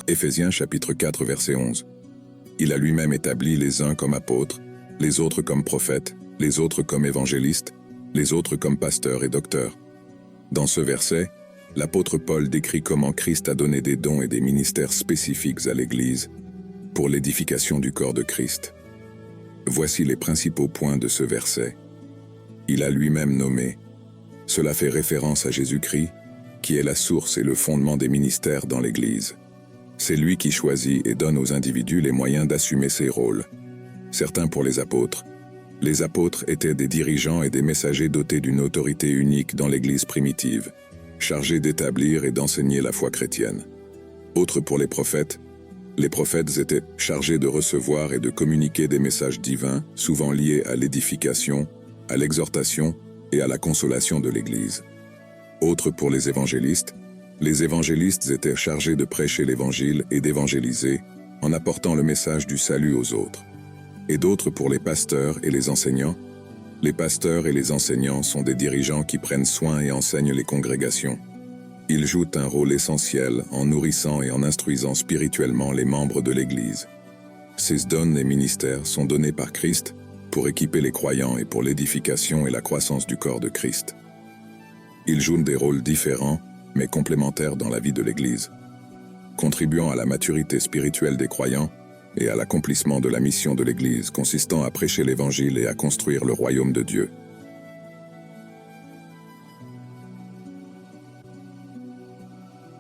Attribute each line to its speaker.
Speaker 1: Éphésiens chapitre 4 verset 11. Il a lui-même établi les uns comme apôtres, les autres comme prophètes, les autres comme évangélistes, les autres comme pasteurs et docteurs. Dans ce verset, l'apôtre Paul décrit comment Christ a donné des dons et des ministères spécifiques à l'Église pour l'édification du corps de Christ. Voici les principaux points de ce verset. Il a lui-même nommé. Cela fait référence à Jésus-Christ, qui est la source et le fondement des ministères dans l'Église. C'est lui qui choisit et donne aux individus les moyens d'assumer ces rôles. Certains pour les apôtres. Les apôtres étaient des dirigeants et des messagers dotés d'une autorité unique dans l'Église primitive, chargés d'établir et d'enseigner la foi chrétienne. Autres pour les prophètes étaient chargés de recevoir et de communiquer des messages divins, souvent liés à l'édification, à l'exhortation et à la consolation de l'Église. Autres pour les évangélistes étaient chargés de prêcher l'Évangile et d'évangéliser, en apportant le message du salut aux autres. Et d'autres pour les pasteurs et les enseignants. Les pasteurs et les enseignants sont des dirigeants qui prennent soin et enseignent les congrégations. Ils jouent un rôle essentiel en nourrissant et en instruisant spirituellement les membres de l'Église. Ces dons et ministères sont donnés par Christ pour équiper les croyants et pour l'édification et la croissance du corps de Christ. Ils jouent des rôles différents, mais complémentaires dans la vie de l'Église, contribuant à la maturité spirituelle des croyants et à l'accomplissement de la mission de l'Église consistant à prêcher l'Évangile et à construire le royaume de Dieu.